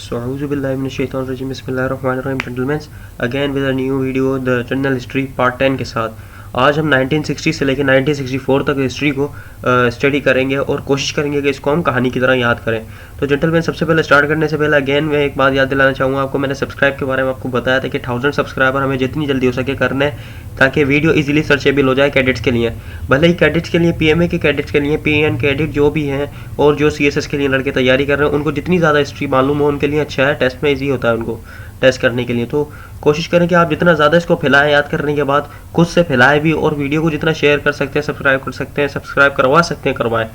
So, Bismillahirrahmanirrahim, gentlemen. Again with a new video, the General History Part 10 के साथ आज हम 1960 से लेकर 1964 तक हिस्ट्री को स्टडी करेंगे और कोशिश करेंगे कि इसको हम कहानी की तरह याद करें। तो जेंटलमैन, सबसे पहले स्टार्ट करने से पहले अगेन मैं एक बात याद दिलाना चाहूँगा आपको। मैंने सब्सक्राइब के बारे में आपको बताया था कि 1000 सब्सक्राइबर हमें जितनी जल्दी हो सके करने हैं ताकि वीडियो इजीली सर्चेबल हो जाए कैडेट्स के लिए। भले ही कैडेट्स के लिए, पीएमए के कैडेट्स के लिए, पीएन कैडेट जो भी हैं और जो सीएसएस के लिए लड़के तैयारी कर रहे हैं, उनको जितनी ज़्यादा हिस्ट्री मालूम हो उनके लिए अच्छा है। टेस्ट में ईजी होता है उनको टेस्ट करने के लिए। तो कोशिश करें कि आप जितना ज़्यादा इसको फैलाएं, याद करने के बाद खुद से फैलाएं भी, और वीडियो को जितना शेयर कर सकते हैं, सब्सक्राइब कर सकते हैं, सब्सक्राइब करवा सकते हैं, करवाएं।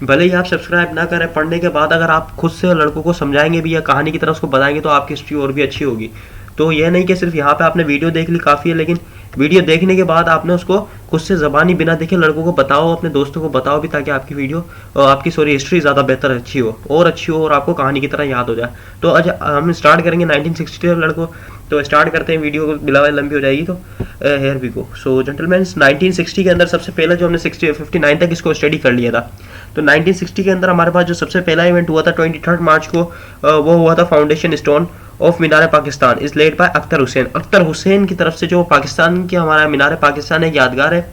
भले ही आप सब्सक्राइब ना करें, पढ़ने के बाद अगर आप खुद से लड़कों को समझाएंगे भी या कहानी की तरह उसको बताएंगे तो आपकी हिस्ट्री और भी अच्छी होगी। तो यह नहीं कि सिर्फ यहाँ पे आपने वीडियो देख ली काफ़ी है, लेकिन वीडियो देखने के बाद आपने उसको खुद से ज़बानी बिना देखे लड़कों को बताओ, अपने दोस्तों को बताओ भी, ताकि आपकी वीडियो आपकी हिस्ट्री ज़्यादा बेहतर अच्छी हो और आपको कहानी की तरह याद हो जाए। तो आज हम स्टार्ट करेंगे 1960 लड़कों। तो स्टार्ट करते हैं, वीडियो बिला लंबी हो जाएगी। तो here we go. So gentleman, 1960 के अंदर सबसे पहले जो हमने 59 तक इसको स्टडी कर लिया था। तो 1960 के अंदर हमारे पास जो सबसे पहला इवेंट हुआ था 23 मार्च को, वो हुआ था foundation stone of Minar Pakistan is led by Akhtar Hussain. Akhtar Hussain की तरफ से जो पाकिस्तान की हमारा मीनार पाकिस्तान एक यादगार है,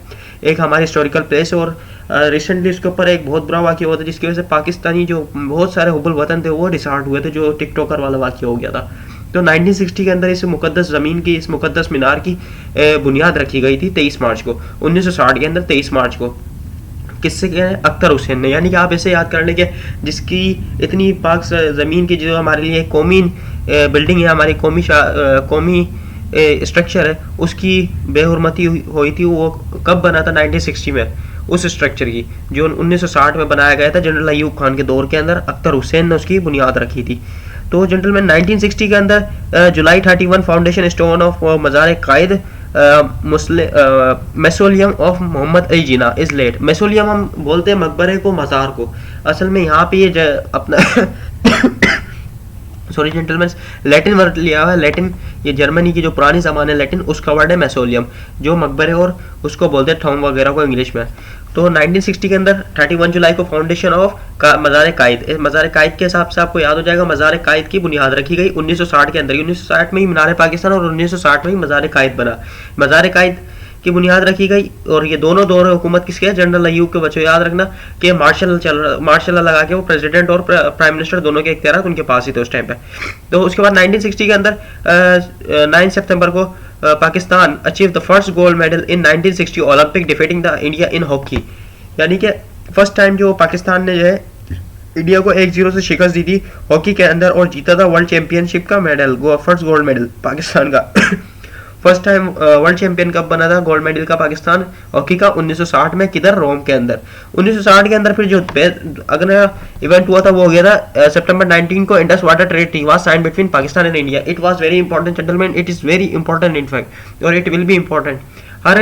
एक हमारी हिस्टोरिकल प्लेस। और रिसेंटली इसके ऊपर एक बहुत बुरा वाक़या हुआ था जिसकी वजह से पाकिस्तानी जो बहुत सारे हुबुल वतन थे वो डिसहार्ट हुए थे, जो टिकटॉकर वाला वाक़या हो गया था। तो 1960 के अंदर इस मुकद्दस ज़मीन की, इस मुकद्दस मीनार की बुनियाद रखी गई थी 23 मार्च को, 1960 के अंदर 23 मार्च को। किससे कह रहे हैं? अख्तर हुसैन ने। यानी कि आप ऐसे याद कर लें कि जिसकी इतनी पाक ज़मीन की जो हमारे लिए कौमी बिल्डिंग है, हमारी कौमी स्ट्रक्चर है, उसकी बेहुरमती हुई थी। वो कब बना था? 1960 में। उस स्ट्रक्चर की जो 1960 में बनाया गया था जनरल अयूब खान के दौर के अंदर, अख्तर हुसैन ने उसकी बुनियाद रखी थी। तो जेंटलमैन, 1960 के अंदर जुलाई 31 foundation stone of Mazar Quaid mausoleum of Mohammad Ali Jinnah is laid. Mausoleum हम बोलते हैं मकबरे को, मज़ार को। असल में यहाँ पे ये अपना सॉरी जेंटलमैन, लैटिन वर्ड लिया हुआ है। लैटिन, ये जर्मनी की जो पुरानी ज़माने लैटिन, उसका वर्ड है मेसोलियम, जो मकबरे और उसको बोलते हैं टॉम वगैरह को इंग्लिश में। तो 1960 के अंदर 31 जुलाई को फाउंडेशन ऑफ मज़ार कायद, मज़ार कायद के हिसाब से आपको याद हो जाएगा, मज़ार कायद की बुनियाद रखी गई 1960 के अंदर। 1960 में ही मीनार पाकिस्तान और 1960 में ही मज़ार कायद बना। मज़ार कायद की बुनियाद रखी गई। और ये दोनों दौर हुकूमत किसके है? जनरल अयूब के। बच्चों याद रखना कि मार्शल लगा के वो प्रेसिडेंट और प्राइम मिनिस्टर दोनों के इख्तियार उनके पास ही थे उस टाइम पे। तो उसके बाद 1960 के अंदर 9 सितंबर को Pakistan achieve the first gold medal in 1960 Olympic defeating the India in hockey. यानी कि फर्स्ट टाइम जो पाकिस्तान ने जो है इंडिया को 1-0 से शिकस्त दी थी हॉकी के अंदर और जीता था वर्ल्ड चैंपियनशिप का medal, first gold medal Pakistan का। फर्स्ट टाइम वर्ल्ड चैंपियन कब बना था गोल्ड मेडल का पाकिस्तान हॉकी का? 1960 में। किधर? रोम के अंदर। 1960 के अंदर फिर जो अगला इवेंट हुआ था वो हो गया था सितंबर 19 को, Indus water treaty was signed between Pakistan and India. It was very important gentleman, it is very important in fact, और इट विल बी इंपॉर्टेंट। हर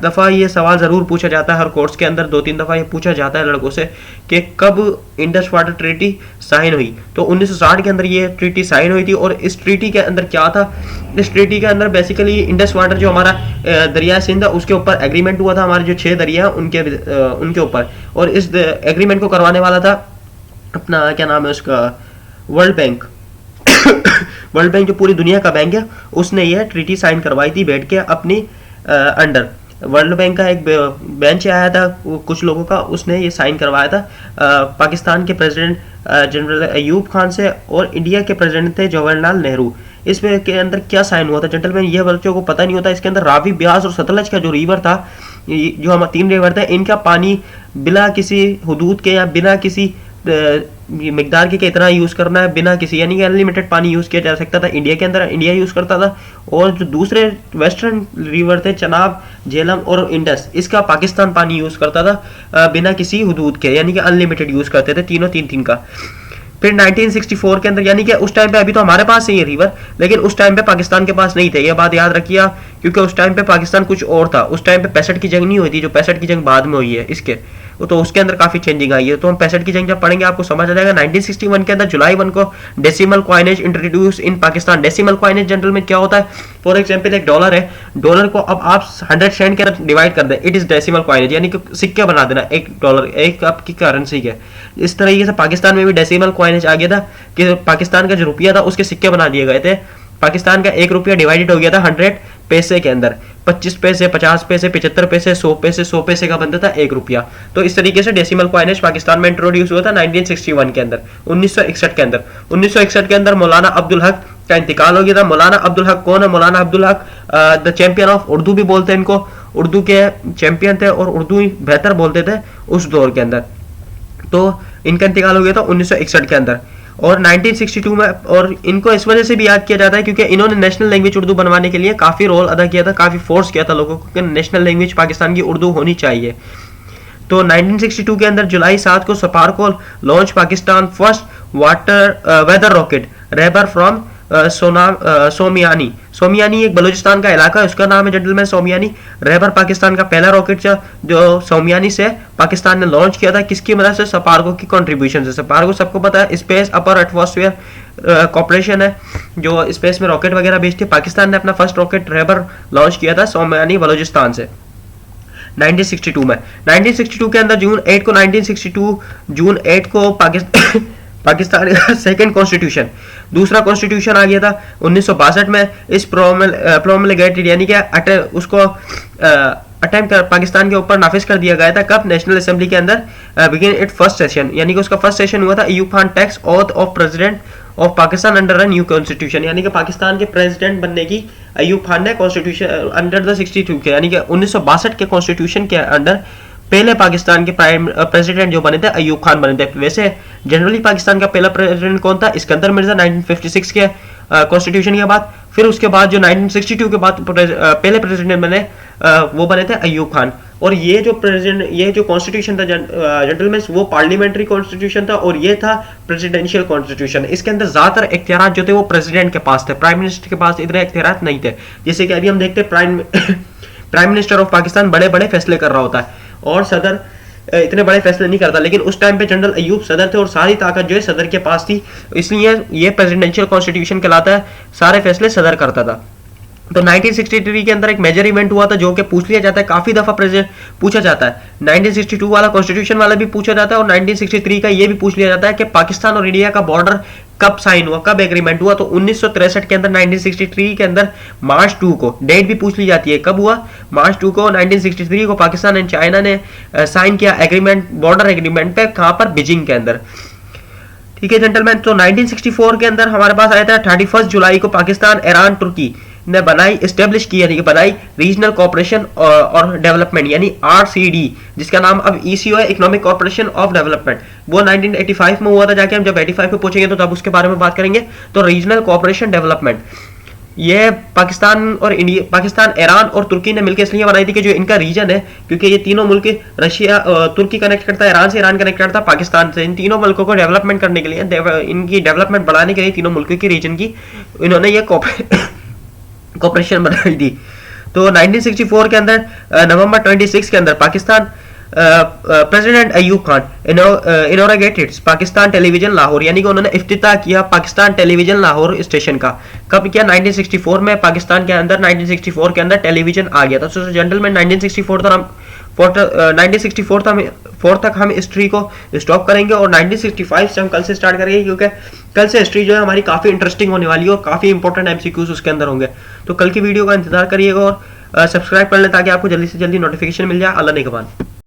दफ़ा ये सवाल ज़रूर पूछा जाता है, हर कोर्स के अंदर 2-3 दफ़ा ये पूछा जाता है लड़कों से कि कब इंडस वाटर ट्रीटी साइन हुई। तो 1960 के अंदर ये ट्रीटी साइन हुई थी। और इस ट्रीटी के अंदर क्या था? इस ट्रीटी के अंदर बेसिकली इंडस वाटर जो हमारा दरिया सिंध है उसके ऊपर एग्रीमेंट हुआ था, हमारे जो 6 दरिया हैं उनके ऊपर। और इस एग्रीमेंट को करवाने वाला था अपना, क्या नाम है उसका, वर्ल्ड बैंक। वर्ल्ड बैंक जो पूरी दुनिया का बैंक है, उसने यह ट्रीटी साइन करवाई थी बैठ के अपनी अंडर। वर्ल्ड बैंक का एक बेंच आया था कुछ लोगों का, उसने ये साइन करवाया था पाकिस्तान के प्रेसिडेंट जनरल अयूब खान से, और इंडिया के प्रेसिडेंट थे जवाहरलाल नेहरू। इसमें के अंदर क्या साइन हुआ था जेंटलमैन, ये बच्चों को पता नहीं होता। इसके अंदर रावी, ब्यास और सतलज का जो रिवर था, जो हम 3 रिवर थे, इनका पानी बिना किसी हुदूद के या बिना किसी मिकदार के इतना यूज़ करना है, बिना किसी, यानी कि अनलिमिटेड पानी यूज़ किया जा सकता था। इंडिया के अंदर इंडिया यूज़ करता था, और जो दूसरे वेस्टर्न रिवर थे चनाब, झेलम और इंडस, इसका पाकिस्तान पानी यूज़ करता था बिना किसी हुदूद के, यानी कि अनलिमिटेड यूज़ करते थे तीनों 3-3 का। फिर 1964 के अंदर, यानी कि उस टाइम पे, अभी तो हमारे पास है ये रिवर, लेकिन उस टाइम पे पाकिस्तान के पास नहीं थे। ये बात याद रखिए आप क्योंकि उस टाइम पे पाकिस्तान कुछ और था, उस टाइम पे 65 की जंग नहीं हुई थी, जो 65 की जंग बाद में हुई है इसके, तो उसके अंदर काफी चेंजिंग आई है। तो हम 65 की जंग जब पढ़ेंगे आपको समझ आ जाएगा। 1961 के अंदर जुलाई 1 को डेसिमल कॉइनेज इंट्रोड्यूस इन पाकिस्तान। डेसिमल कॉइनेज जनरल में क्या होता है, फॉर एग्जाम्पल एक डॉलर है, डॉलर को अब आप 100 सेंट के अंदर डिवाइड कर दें, इट इज डेसिमल कॉइनेज, यानी कि सिक्के बना देना, एक डॉलर एक आपकी करेंसी के। इस तरीके से पाकिस्तान में भी डेसिमल कॉइनेज आ गया था कि पाकिस्तान का जो रुपया था उसके सिक्के बना दिए गए थे। पाकिस्तान का 1 रुपया डिवाइडेड हो गया था 100 पैसे के अंदर, 25 पैसे, 50 पैसे, 75 पैसे, 100 पैसे, 100 पैसे का बनता था 1 रुपया। तो इस तरीके से डेसिमल कॉइनेज पाकिस्तान में इंट्रोड्यूस हुआ था 1961 के अंदर, 1961 के अंदर। 1961 के अंदर मौलाना अब्दुल हक का इंतकाल हो गया था। मौलाना अब्दुल हक कौन है? मौलाना Abdul Haq the champion of Urdu भी बोलते हैं इनको, उर्दू के चैंपियन थे और उर्दू ही बेहतर बोलते थे उस दौर के अंदर। तो इनका इंतकाल हो गया था 1961 के अंदर। और 1962 में, और इनको इस वजह से भी याद किया जाता है क्योंकि इन्होंने नेशनल लैंग्वेज उर्दू बनवाने के लिए काफ़ी रोल अदा किया था, काफ़ी फोर्स किया था लोगों को कि नेशनल लैंग्वेज पाकिस्तान की उर्दू होनी चाहिए। तो 1962 के अंदर जुलाई 7 को सपार को launch Pakistan first weather rocket Rehbar from Sonmiani. Sonmiani एक बलूचिस्तान का इलाका है, उसका नाम है जेंटलमैन सोमियानी। रेबर पाकिस्तान का पहला रॉकेट जो सोमियानी से पाकिस्तान ने लॉन्च किया था, किसकी मदद से? सपारगो की कंट्रीब्यूशन से। सपारगो सबको पता है स्पेस अपर एटमॉस्फेयर कॉर्पोरेशन है जो स्पेस में रॉकेट वगैरह भेजती है। पाकिस्तान ने अपना फर्स्ट रॉकेट रेबर लॉन्च किया था सोमियानी बलूचिस्तान से 1962 में। 1962 के अंदर जून 8 को 1962 जून 8 को पाकिस्तान का सेकंड कॉन्स्टिट्यूशन, दूसरा कॉन्स्टिट्यूशन आ गया था 1962 में। इस प्रोमलगेटेड यानी कि उसको अटेम्प्ट कर पाकिस्तान के ऊपर नाफिज कर दिया गया था। कब? नेशनल असेंबली के अंदर बिगिन इट फर्स्ट सेशन, यानी कि उसका फर्स्ट सेशन हुआ था। Ayub Khan takes oath of president of Pakistan under a new constitution, यानी कि पाकिस्तान के प्रेसिडेंट बनने की अयूब खान ने कॉन्स्टिट्यूशन अंडर द 62 के, यानी कि 1962 के कॉन्स्टिट्यूशन के अंडर पहले पाकिस्तान के प्रेसिडेंट जो बने थे अयूब खान बने थे। वैसे जनरली पाकिस्तान का पहला प्रेसिडेंट कौन था? इस्कंदर मिर्जा 1956 के कॉन्स्टिट्यूशन के बाद। फिर उसके बाद जो 1962 के बाद पहले प्रेसिडेंट बने वो बने थे अयूब खान। और ये जो कॉन्स्टिट्यूशन था जेंटलमैन, वो पार्लियामेंट्री कॉन्स्टिट्यूशन था और ये था प्रेसिडेंशियल कॉन्स्टिट्यूशन। इसके अंदर ज्यादातर इख्तियारात जो थे वो प्रेसिडेंट के पास थे, प्राइम मिनिस्टर के पास इतने इख्तियारात नहीं थे। जैसे कि अभी हम देखते हैं प्राइम मिनिस्टर ऑफ पाकिस्तान बड़े बड़े फैसले कर रहा होता है और सदर इतने बड़े फैसले नहीं करता, लेकिन उस टाइम पे जनरल अयूब सदर थे और सारी ताकत जो है सदर के पास थी, इसलिए ये प्रेसिडेंशियल कॉन्स्टिट्यूशन कहलाता है, सारे फैसले सदर करता था। तो 1963 के अंदर एक मेजर इवेंट हुआ था जो कि पूछ लिया जाता है, काफी दफा प्रेसिडेंट पूछा जाता है। 1962 वाला कॉन्स्टिट्यूशन वाला भी पूछा जाता है और 1963 का ये भी पूछ लिया जाता है कि पाकिस्तान और इंडिया का बॉर्डर कब साइन हुआ, कब एग्रीमेंट हुआ। तो 1963 के अंदर 1963 के अंदर मार्च 2 को डेट भी पूछ ली जाती है, कब हुआ? मार्च 2 को 1963 को पाकिस्तान एंड चाइना ने साइन किया एग्रीमेंट, बॉर्डर एग्रीमेंट पे, कहां पर? बीजिंग के अंदर। ठीक है जेंटलमैन। तो 1964 के अंदर हमारे पास आया था 31 जुलाई को पाकिस्तान ईरान तुर्की ने बनाई, एस्टेब्लिश की, यानी कि बनाई रीजनल कॉर्पोरेशन और डेवलपमेंट यानी RCD, जिसका नाम अब ECO है, इकोनॉमिक कॉर्पोरेशन ऑफ डेवलपमेंट। वो 1985 में हुआ था, जाके हम जब 85 पे पहुंचेंगे तो तब उसके बारे में बात करेंगे। तो रीजनल कॉर्पोरेशन डेवलपमेंट ये पाकिस्तान, ईरान और तुर्की ने मिलकर इसलिए बनाई थी कि जो इनका रीजन है, क्योंकि ये तीनों मुल्क रशिया, तुर्की कनेक्ट करता है ईरान से, ईरान कनेक्ट करता है पाकिस्तान से। इन तीनों मुल्कों को डेवलपमेंट करने के लिए, इनकी डेवलपमेंट बढ़ाने के लिए तीनों मुल्कों की रीजन की इन्होंने ये कॉर्पोरेशन बनाई थी। तो 1964 के अंदर नवंबर 26 के अंदर Pakistan president Ayub Khan inaugurated Pakistan television Lahore, यानी कि उन्होंने इफ्तिताह किया पाकिस्तान टेलीविजन लाहौर स्टेशन का। कब किया? 1964 में पाकिस्तान के अंदर 1964 के अंदर टेलीविजन आ गया था। सो जेंटलमैन 1964 तक हम हिस्ट्री को स्टॉप करेंगे और 1965 से हम कल से स्टार्ट करेंगे, क्योंकि कल से हिस्ट्री जो है हमारी काफी इंटरेस्टिंग होने वाली है और काफी इंपॉर्टेंट MCQs उसके अंदर होंगे। तो कल की वीडियो का इंतजार करिएगा और सब्सक्राइब कर लें ताकि आपको जल्दी से जल्दी नोटिफिकेशन मिल जाए। अल्लाह निगहबान।